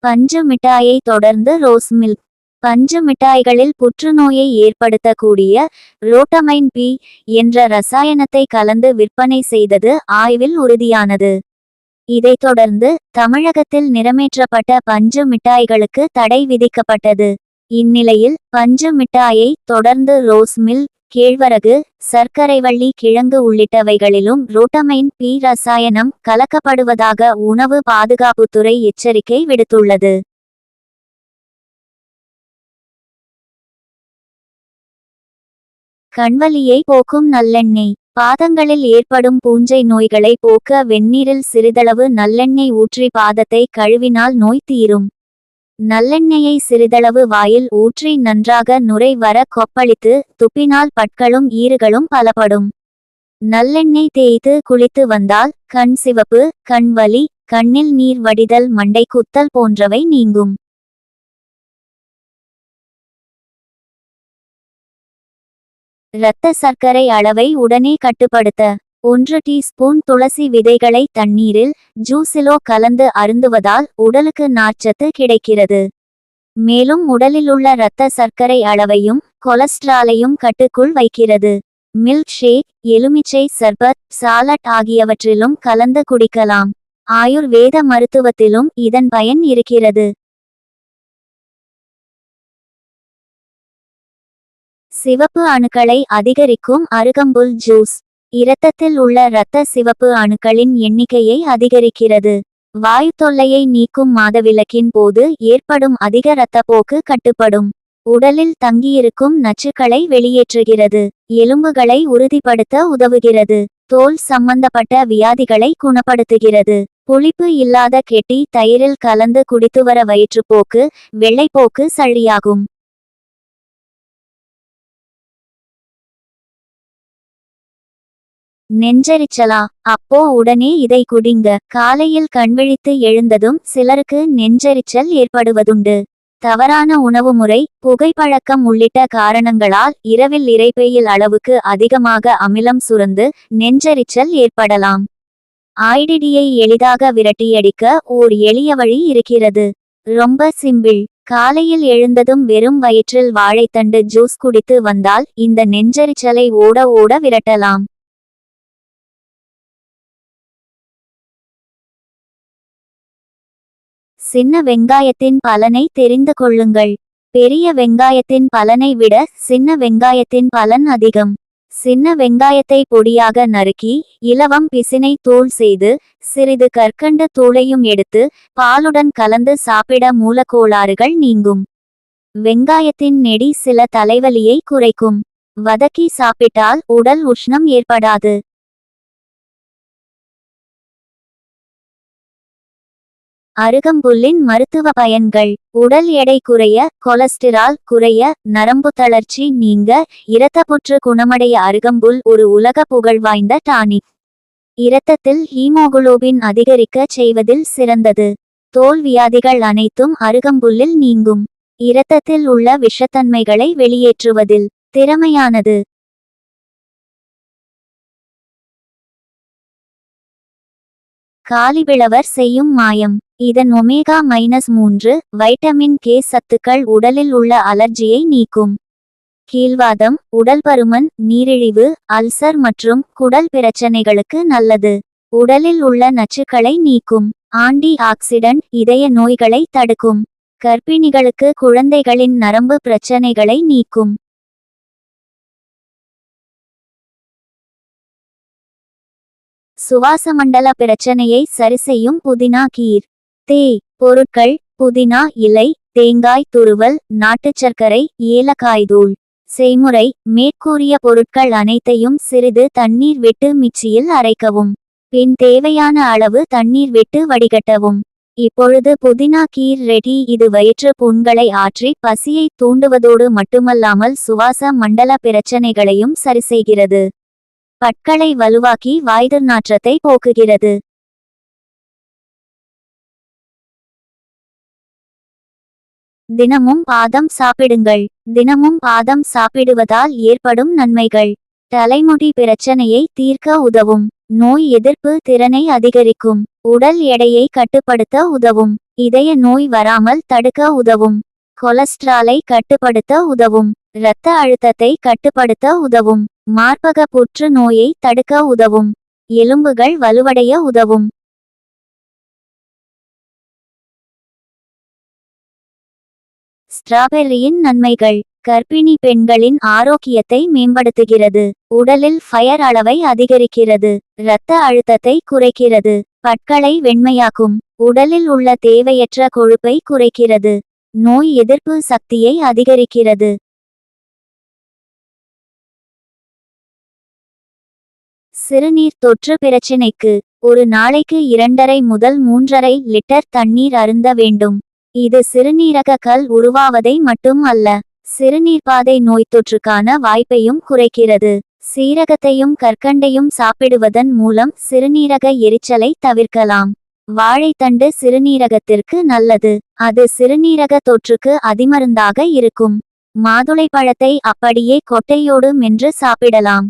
பஞ்சு மிட்டாயை தொடர்ந்து rose milk. பஞ்சு மிட்டாய்களில் புற்றுநோயை ஏற்படுத்தக்கூடிய ரோட்டமைன் பி என்ற ரசாயனத்தை கலந்து விற்பனை செய்தது ஆய்வில் உறுதியானது. இதைத் தொடர்ந்து தமிழகத்தில் நிறமேற்றப்பட்ட பஞ்சு மிட்டாய்களுக்கு தடை விதிக்கப்பட்டது. இந்நிலையில் பஞ்சு மிட்டாயை தொடர்ந்து ரோஸ் மில்க், கேழ்வரகு, சர்க்கரைவள்ளி கிழங்கு உள்ளிட்டவைகளிலும் ரோட்டமைன் பி ரசாயனம் கலக்கப்படுவதாக உணவு பாதுகாப்புத்துறை எச்சரிக்கை விடுத்துள்ளது. கண்வலியை போக்கும் நல்லெண்ணெய். பாதங்களில் ஏற்படும் பூஞ்சை நோய்களை போக்க வெந்நீரில் சிறிதளவு நல்லெண்ணெய் ஊற்றி பாதத்தை கழுவினால் நோய் தீரும். நல்லெண்ணெயை சிறிதளவு வாயில் ஊற்றி நன்றாக நுரை வர கொப்பளித்து துப்பினால் பற்களும் ஈறுகளும் பலப்படும். நல்லெண்ணெய் தேய்த்து குளித்து வந்தால் கண் சிவப்பு, கண் வலி, கண்ணில் நீர் வடிதல், மண்டை குத்தல் போன்றவை நீங்கும். இரத்த சர்க்கரை அளவை உடனே கட்டுப்படுத்த 1 டீஸ்பூன் துளசி விதைகளை தண்ணீரில் ஜூஸிலோ கலந்து அருந்துவதால் உடலுக்கு நார்ச்சத்து கிடைக்கிறது. மேலும் உடலிலுள்ள இரத்த சர்க்கரை அளவையும் கொலஸ்ட்ராலையும் கட்டுக்குள் வைக்கிறது. மில்க் ஷேக், எலுமிச்சை சர்பத், சாலட் ஆகியவற்றிலும் கலந்து குடிக்கலாம். ஆயுர்வேத மருத்துவத்திலும் இதன் பயன் இருக்கிறது. சிவப்பு அணுக்களை அதிகரிக்கும் அருகம்புல் ஜூஸ். இரத்தத்தில் உள்ள இரத்த சிவப்பு அணுக்களின் எண்ணிக்கையை அதிகரிக்கிறது. வாயு தொல்லையை நீக்கும். மாதவிலக்கின் போது ஏற்படும் அதிக இரத்தப்போக்கு கட்டுப்படும். உடலில் தங்கியிருக்கும் நச்சுக்களை வெளியேற்றுகிறது. எலும்புகளை உறுதிப்படுத்த உதவுகிறது. தோல் சம்பந்தப்பட்ட வியாதிகளை குணப்படுத்துகிறது. புளிப்பு இல்லாத கெட்டி தயிரில் கலந்து குடித்துவர வயிற்றுப்போக்கு, வெள்ளைப்போக்கு சரியாகும். நெஞ்செரிச்சலா? அப்போ உடனே இதை குடிங்க. காலையில் கண்விழித்து எழுந்ததும் சிலருக்கு நெஞ்செரிச்சல் ஏற்படுவதுண்டு. தவறான உணவு முறை, புகைப்பழக்கம் உள்ளிட்ட காரணங்களால் இரவில் இரைப்பையில் அளவுக்கு அதிகமாக அமிலம் சுரந்து நெஞ்செரிச்சல் ஏற்படலாம். ஆய்டிடியை எளிதாக விரட்டியடிக்க ஓர் எளிய வழி இருக்கிறது. ரொம்ப சிம்பிள். காலையில் எழுந்ததும் வெறும் வயிற்றில் வாழைத்தண்டு ஜூஸ் குடித்து வந்தால் இந்த நெஞ்செரிச்சலை ஓட ஓட விரட்டலாம். சின்ன வெங்காயத்தின் பலனை தெரிந்து கொள்ளுங்கள். பெரிய வெங்காயத்தின் பலனை விட சின்ன வெங்காயத்தின் பலன் அதிகம். சின்ன வெங்காயத்தை பொடியாக நறுக்கி இலவம் பிசினை தூள் செய்து சிறிது கற்கண்டு தூளையும் எடுத்து பாலுடன் கலந்து சாப்பிட மூலக்கோளாறுகள் நீங்கும். வெங்காயத்தின் நெடி சில தலைவலியை குறைக்கும். வதக்கி சாப்பிட்டால் உடல் உஷ்ணம் ஏற்படாது. அருகம்புல்லின் மருத்துவ பயன்கள். உடல் எடை குறைய, கொலஸ்டிரால் குறைய, நரம்பு தளர்ச்சி நீங்க, இரத்தப்புற்று குணமடைய அருகம்புல் ஒரு உலக புகழ்வாய்ந்த டானிக். இரத்தத்தில் ஹீமோகுளோபின் அதிகரிக்க செய்வதில் சிறந்தது. தோல் வியாதிகள் அனைத்தும் அருகம்புல்லில் நீங்கும். இரத்தத்தில் உள்ள விஷத்தன்மைகளை வெளியேற்றுவதில் திறமையானது. காலிபிளவர் செய்யும் மாயம். இதன் ஒமேகா-3 வைட்டமின் கே சத்துக்கள் உடலில் உள்ள அலர்ஜியை நீக்கும். கீழ்வாதம், உடல் பருமன், நீரிழிவு, அல்சர் மற்றும் குடல் பிரச்சனைகளுக்கு நல்லது. உடலில் உள்ள நச்சுக்களை நீக்கும். ஆன்டி ஆக்சிடென்ட், இதய நோய்களை தடுக்கும். கர்ப்பிணிகளுக்கு குழந்தைகளின் நரம்பு பிரச்சனைகளை நீக்கும். சுவாசமண்டல பிரச்சனையை சரிசெய்யும் புதினா கீர். பொருட்கள்: புதினா இலை, தேங்காய் துருவல், நாட்டுச் சர்க்கரை, ஏலக்காய் தூள். செய்முறை: மேற்கூறிய பொருட்கள் அனைத்தையும் சிறிது தண்ணீர் விட்டு மிக்சியில் அரைக்கவும். பின் தேவையான அளவு தண்ணீர் விட்டு வடிகட்டவும். இப்பொழுது புதினா கீர் ரெடி. இது வயிற்று புண்களை ஆற்றி பசியை தூண்டுவதோடு மட்டுமல்லாமல் சுவாச மண்டல பிரச்சனைகளையும் சரிசெய்கிறது. பற்களை வலுவாக்கி வாய்துர்நாற்றத்தை போக்குகிறது. தினமும் பாதம் சாப்பிடுங்கள். தினமும் பாதம் சாப்பிடுவதால் ஏற்படும் நன்மைகள்: தலைமுடி பிரச்சனையை தீர்க்க உதவும். நோய் எதிர்ப்பு திறனை அதிகரிக்கும். உடல் எடையை கட்டுப்படுத்த உதவும். இதய நோய் வராமல் தடுக்க உதவும். கொலஸ்ட்ராலை கட்டுப்படுத்த உதவும். இரத்த அழுத்தத்தை கட்டுப்படுத்த உதவும். மார்பக புற்று நோயை தடுக்க உதவும். எலும்புகள் வலுவடைய உதவும். ஸ்ட்ராபெர்ரியின் நன்மைகள். கர்ப்பிணி பெண்களின் ஆரோக்கியத்தை மேம்படுத்துகிறது. உடலில் ஃபயர் அளவை அதிகரிக்கிறது. இரத்த அழுத்தத்தை குறைக்கிறது. பற்களை வெண்மையாக்கும். உடலில் உள்ள தேவையற்ற கொழுப்பை குறைக்கிறது. நோய் எதிர்ப்பு சக்தியை அதிகரிக்கிறது. சிறுநீர் தொற்று பிரச்சினைக்கு ஒரு நாளைக்கு 2.5 முதல் 3.5 லிட்டர் தண்ணீர் அருந்த வேண்டும். இது சிறுநீரக கல் உருவாவதை மட்டும் அல்ல, சிறுநீர்ப்பாதை நோய் தொற்றுக்கான வாய்ப்பையும் குறைக்கிறது. சீரகத்தையும் கற்கண்டையும் சாப்பிடுவதன் மூலம் சிறுநீரக எரிச்சலை தவிர்க்கலாம். வாழைத்தண்டு சிறுநீரகத்திற்கு நல்லது. அது சிறுநீரக தொற்றுக்கு அதிமருந்தாக இருக்கும். மாதுளை பழத்தை அப்படியே கொட்டையோடு மென்று சாப்பிடலாம்.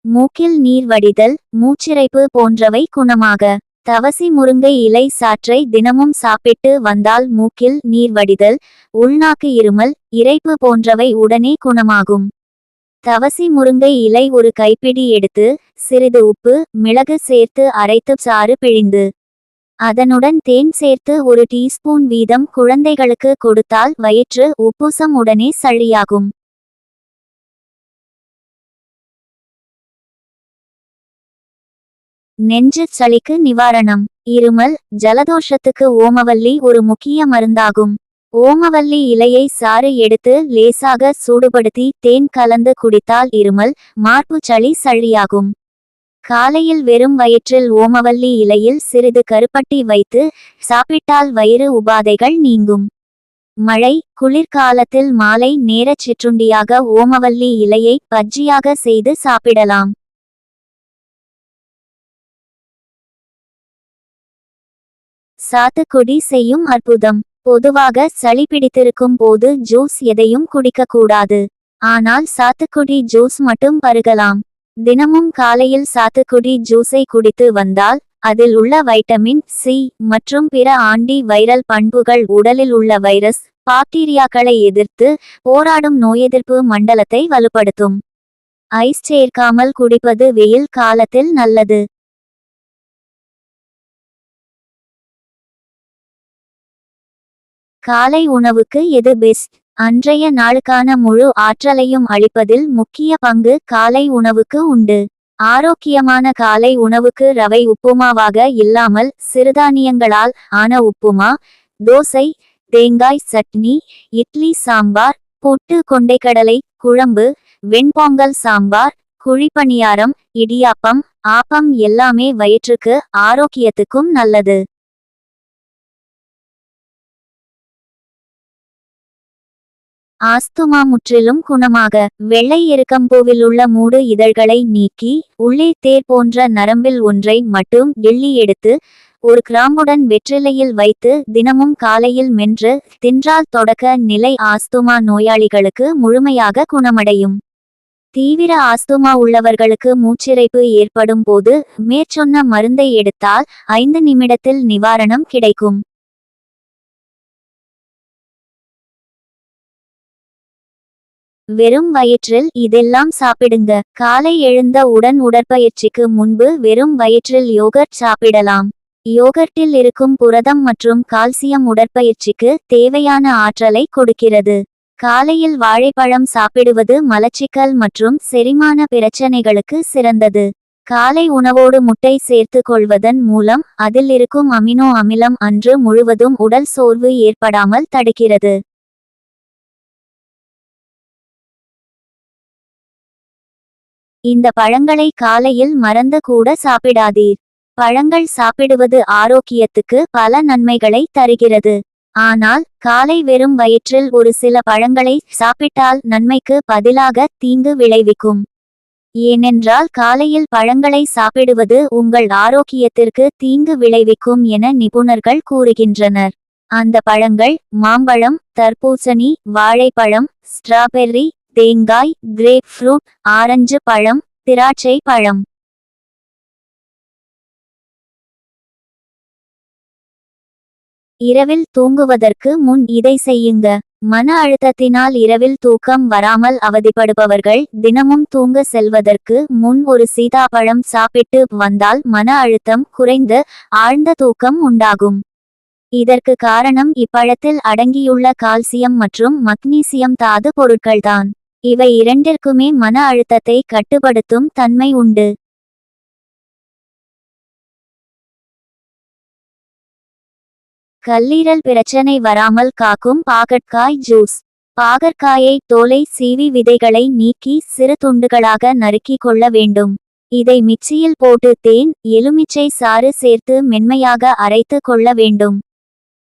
மூக்கில் நீர் வடிதல், மூச்சிறைப்பு போன்றவை குணமாக. தவசி முருங்கை இலை சாற்றை தினமும் சாப்பிட்டு வந்தால் மூக்கில் நீர் வடிதல், உள்நாக்கு இருமல், இரைப்பு போன்றவை உடனே குணமாகும். தவசி முருங்கை இலை ஒரு கைப்பிடி எடுத்து சிறிது உப்பு, மிளகு சேர்த்து அரைத்து சாறு பிழிந்து அதனுடன் தேன் சேர்த்து 1 டீஸ்பூன் வீதம் குழந்தைகளுக்கு கொடுத்தால் வயிற்று உப்புசம் உடனே சரியாகும். நெஞ்சு சளிக்கு நிவாரணம். இருமல், ஜலதோஷத்துக்கு ஓமவல்லி ஒரு முக்கிய மருந்தாகும். ஓமவல்லி இலையை சாறு எடுத்து லேசாக சூடுபடுத்தி தேன் கலந்து குடித்தால் இருமல், மார்பு சளி சரியாகும். காலையில் வெறும் வயிற்றில் ஓமவல்லி இலையில் சிறிது கருப்பட்டி வைத்து சாப்பிட்டால் வயிறு உபாதைகள் நீங்கும். மழை, குளிர்காலத்தில் மாலை நேர சிற்றுண்டியாக ஓமவல்லி இலையை பஜ்ஜியாக செய்து சாப்பிடலாம். சாத்துக்குடி செய்யும் அற்புதம். பொதுவாக சளி பிடித்திருக்கும் போது ஜூஸ் எதையும் குடிக்கக்கூடாது. ஆனால் சாத்துக்குடி ஜூஸ் மட்டும் பருகலாம். தினமும் காலையில் சாத்துக்குடி ஜூஸை குடித்து வந்தால் அதில் உள்ள வைட்டமின் சி மற்றும் பிற ஆன்டி வைரல் பண்புகள் உடலில் உள்ள வைரஸ், பாக்டீரியாக்களை எதிர்த்து போராடும் நோயெதிர்ப்பு மண்டலத்தை வலுப்படுத்தும். ஐஸ் சேர்க்காமல் குடிப்பது வெயில் காலத்தில் நல்லது. காலை உணவுக்கு எது பெஸ்ட்? அன்றைய நாளுக்கான முழு ஆற்றலையும் அளிப்பதில் முக்கிய பங்கு காலை உணவுக்கு உண்டு. ஆரோக்கியமான காலை உணவுக்கு ரவை உப்புமாவாக இல்லாமல் சிறுதானியங்களால் ஆன உப்புமா, தோசை, தேங்காய் சட்னி, இட்லி சாம்பார், புட்டு, கொண்டைக்கடலை குழம்பு, வெண்பொங்கல் சாம்பார், குழிப்பணியாரம், இடியாப்பம், ஆப்பம் எல்லாமே வயிற்றுக்கு ஆரோக்கியத்துக்கும் நல்லது. ஆஸ்துமா முற்றிலும் குணமாக. வெள்ளை எருக்கம்பூவில் உள்ள மூடு இதழ்களை நீக்கி உள்ளே தேர் போன்ற நரம்பில் ஒன்றை மட்டும் கிள்ளி எடுத்து 1 கிராம்புடன் வெற்றிலையில் வைத்து தினமும் காலையில் மென்று தின்றால் தொடக்க நிலை ஆஸ்துமா நோயாளிகளுக்கு முழுமையாக குணமடையும். தீவிர ஆஸ்துமா உள்ளவர்களுக்கு மூச்சிறைப்பு ஏற்படும் போது மேற்சொன்ன மருந்தை எடுத்தால் 5 நிமிடத்தில் நிவாரணம் கிடைக்கும். வெறும் வயிற்றில் இதெல்லாம் சாப்பிடுங்க. காலை எழுந்த உடன் உடற்பயிற்சிக்கு முன்பு வெறும் வயிற்றில் யோகர்ட் சாப்பிடலாம். யோகர்ட்டில் இருக்கும் புரதம் மற்றும் கால்சியம் உடற்பயிற்சிக்கு தேவையான ஆற்றலை கொடுக்கிறது. காலையில் வாழைப்பழம் சாப்பிடுவது மலச்சிக்கல் மற்றும் செரிமான பிரச்சனைகளுக்கு சிறந்தது. காலை உணவோடு முட்டை சேர்த்து கொள்வதன் மூலம் அதில் இருக்கும் அமினோ அமிலம் அன்று முழுவதும் உடல் சோர்வு ஏற்படாமல் தடுக்கிறது. இந்த பழங்களை காலையில் மறந்து கூட சாப்பிடாதீர். பழங்கள் சாப்பிடுவது ஆரோக்கியத்துக்கு பல நன்மைகளை தருகிறது. ஆனால் காலை வெறும் வயிற்றில் ஒரு சில பழங்களை சாப்பிட்டால் நன்மைக்கு பதிலாக தீங்கு விளைவிக்கும். ஏனென்றால் காலையில் பழங்களை சாப்பிடுவது உங்கள் ஆரோக்கியத்திற்கு தீங்கு விளைவிக்கும் என நிபுணர்கள் கூறுகின்றனர். அந்த பழங்கள் மாம்பழம், தர்பூசணி, வாழைப்பழம், ஸ்ட்ராபெர்ரி, தேங்காய், கிரேப் ஃப்ரூட், ஆரஞ்சு பழம், திராட்சை பழம். இரவில் தூங்குவதற்கு முன் இதை செய்யுங்க. மன அழுத்தத்தினால் இரவில் தூக்கம் வராமல் அவதிப்படுபவர்கள் தினமும் தூங்க செல்வதற்கு முன் ஒரு சீதாப்பழம் சாப்பிட்டு வந்தால் மன அழுத்தம் குறைந்து ஆழ்ந்த தூக்கம் உண்டாகும். இதற்கு காரணம் இப்பழத்தில் அடங்கியுள்ள கால்சியம் மற்றும் மக்னீசியம் தாது பொருட்கள்தான். இவை இரண்டிற்குமே மன அழுத்தத்தை கட்டுப்படுத்தும் தன்மை உண்டு. கல்லீரல் பிரச்சனை வராமல் காக்கும் பாகற்காய் ஜூஸ். பாகற்காயை தோலை சீவி விதைகளை நீக்கி சிறு துண்டுகளாக நறுக்கிக் கொள்ள வேண்டும். இதை மிக்சியில் போட்டு தேன், எலுமிச்சை சாறு சேர்த்து மென்மையாக அரைத்து கொள்ள வேண்டும்.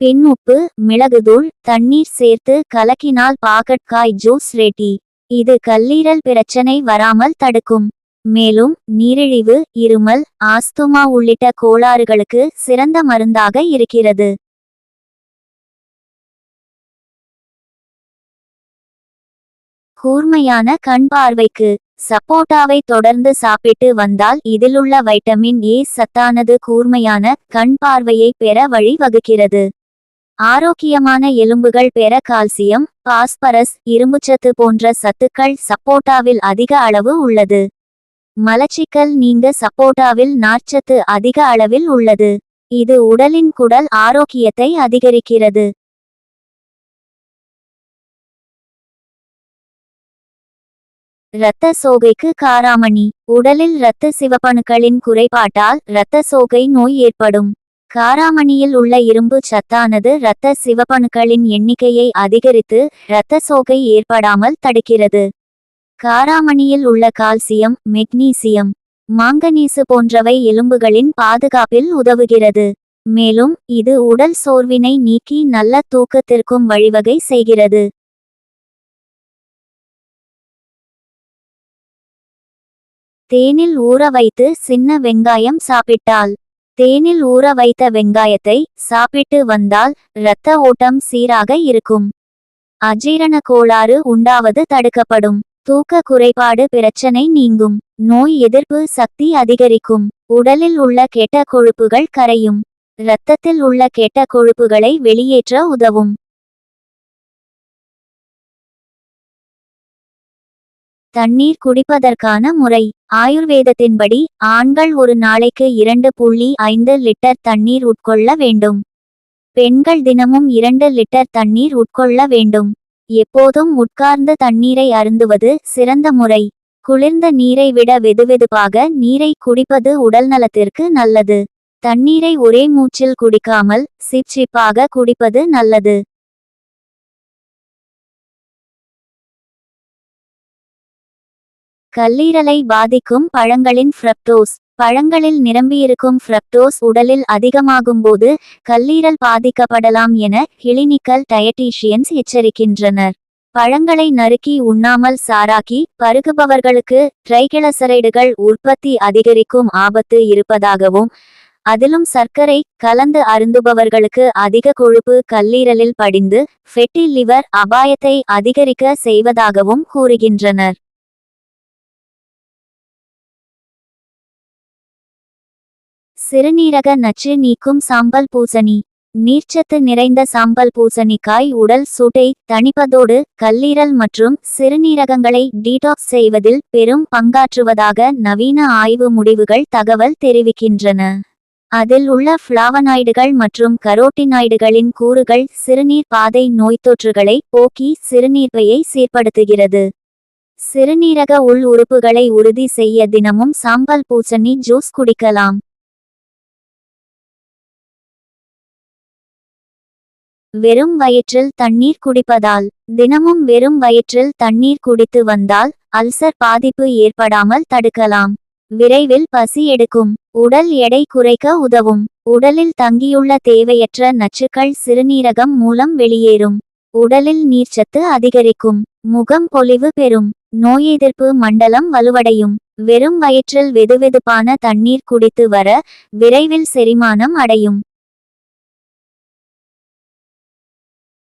பின் உப்பு, மிளகுதூள், தண்ணீர் சேர்த்து கலக்கினால் பாகற்காய் ஜூஸ் ரெடி. இது கல்லீரல் பிரச்சனை வராமல் தடுக்கும். மேலும் நீரிழிவு, இருமல், ஆஸ்துமா உள்ளிட்ட கோளாறுகளுக்கு சிறந்த மருந்தாக இருக்கிறது. கூர்மையான கண் பார்வைக்கு சப்போட்டாவை தொடர்ந்து சாப்பிட்டு வந்தால் இதிலுள்ள வைட்டமின் ஏ சத்தானது கூர்மையான கண் பார்வையை பெற வழி வகுக்கிறது. ஆரோக்கியமான எலும்புகள் பெற கால்சியம், பாஸ்பரஸ், இரும்புச்சத்து போன்ற சத்துக்கள் சப்போட்டாவில் அதிக அளவு உள்ளது. மலச்சிக்கல் நீங்க சப்போட்டாவில் நார்ச்சத்து அதிக அளவில் உள்ளது. இது உடலின் குடல் ஆரோக்கியத்தை அதிகரிக்கிறது. இரத்த சோகைக்கு காராமணி. உடலில் இரத்த சிவப்பணுக்களின் குறைபாட்டால் இரத்த சோகை நோய் ஏற்படும். காராமணியில் உள்ள இரும்பு சத்தானது இரத்த சிவப்பணுக்களின் எண்ணிக்கையை அதிகரித்து இரத்த சோகை ஏற்படாமல் தடுக்கிறது. காராமணியில் உள்ள கால்சியம், மெக்னீசியம், மாங்கனீசு போன்றவை எலும்புகளின் பாதுகாப்பில் உதவுகிறது. மேலும் இது உடல் சோர்வினை நீக்கி நல்ல தூக்கத்திற்கும் வழிவகை செய்கிறது. தேனில் ஊற வைத்து சின்ன வெங்காயம் சாப்பிட்டால். தேனில் ஊற வைத்த வெங்காயத்தை சாப்பிட்டு வந்தால் இரத்த ஓட்டம் சீராக இருக்கும். அஜீரண கோளாறு உண்டாவது தடுக்கப்படும். தூக்க குறைபாடு பிரச்சனை நீங்கும். நோய் எதிர்ப்பு சக்தி அதிகரிக்கும். உடலில் உள்ள கெட்ட கொழுப்புகள் கரையும். இரத்தத்தில் உள்ள கெட்ட கொழுப்புகளை வெளியேற்ற உதவும். தண்ணீர் குடிப்பதற்கான முறை. ஆயுர்வேதத்தின்படி ஆண்கள் ஒரு நாளைக்கு 2.5 லிட்டர் தண்ணீர் உட்கொள்ள வேண்டும். பெண்கள் தினமும் 2 லிட்டர் தண்ணீர் உட்கொள்ள வேண்டும். எப்போதும் உட்கார்ந்து தண்ணீரை அருந்துவது சிறந்த முறை. குளிர்ந்த நீரை விட வெதுவெதுப்பாக நீரை குடிப்பது உடல்நலத்திற்கு நல்லது. தண்ணீரை ஒரே மூச்சில் குடிக்காமல் சிப் சிப்பாக குடிப்பது நல்லது. கல்லீரலை பாதிக்கும் பழங்களின் ஃப்ரக்டோஸ். பழங்களில் நிரம்பியிருக்கும் ஃப்ரக்டோஸ் உடலில் அதிகமாகும்போது கல்லீரல் பாதிக்கப்படலாம் என கிளினிக்கல் டயட்டீஷியன்ஸ் எச்சரிக்கின்றனர். பழங்களை நறுக்கி உண்ணாமல் சாறாக்கி பருகுபவர்களுக்கு ட்ரைகிளிசரைடுகள் உற்பத்தி அதிகரிக்கும் ஆபத்து இருப்பதாகவும், அதிலும் சர்க்கரை கலந்து அருந்துபவர்களுக்கு அதிக கொழுப்பு கல்லீரலில் படிந்து ஃபெட்டி லிவர் அபாயத்தை அதிகரிக்க செய்வதாகவும் கூறுகின்றனர். சிறுநீரக நச்சு நீக்கும் சாம்பல் பூசணி. நீர்ச்சத்து நிறைந்த சாம்பல் பூசணிக்காய் உடல் சூட்டை தணிப்பதோடு கல்லீரல் மற்றும் சிறுநீரகங்களை டீடாக்ஸ் செய்வதில் பெரும் பங்காற்றுவதாக நவீன ஆய்வு முடிவுகள் தகவல் தெரிவிக்கின்றன. அதில் உள்ள ஃப்ளாவனாய்டுகள் மற்றும் கரோட்டினாய்டுகளின் கூறுகள் சிறுநீர் பாதை நோய்த்தொற்றுகளை போக்கி சிறுநீர்ப்பையை சீர்படுத்துகிறது. சிறுநீரக உள் உறுப்புகளை உறுதி செய்ய தினமும் சாம்பல் பூசணி ஜூஸ் குடிக்கலாம். வெறும் வயிற்றில் தண்ணீர் குடிப்பதால். தினமும் வெறும் வயிற்றில் தண்ணீர் குடித்து வந்தால் அல்சர் பாதிப்பு ஏற்படாமல் தடுக்கலாம். விரைவில் பசி எடுக்கும். உடல் எடை குறைக்க உதவும். உடலில் தங்கியுள்ள தேவையற்ற நச்சுக்கள் சிறுநீரகம் மூலம் வெளியேறும். உடலில் நீர்ச்சத்து அதிகரிக்கும். முகம் பொலிவு பெறும். நோய் எதிர்ப்பு மண்டலம் வலுவடையும். வெறும் வயிற்றில் வெதுவெதுப்பான தண்ணீர் குடித்து வர விரைவில் செரிமானம் அடையும்.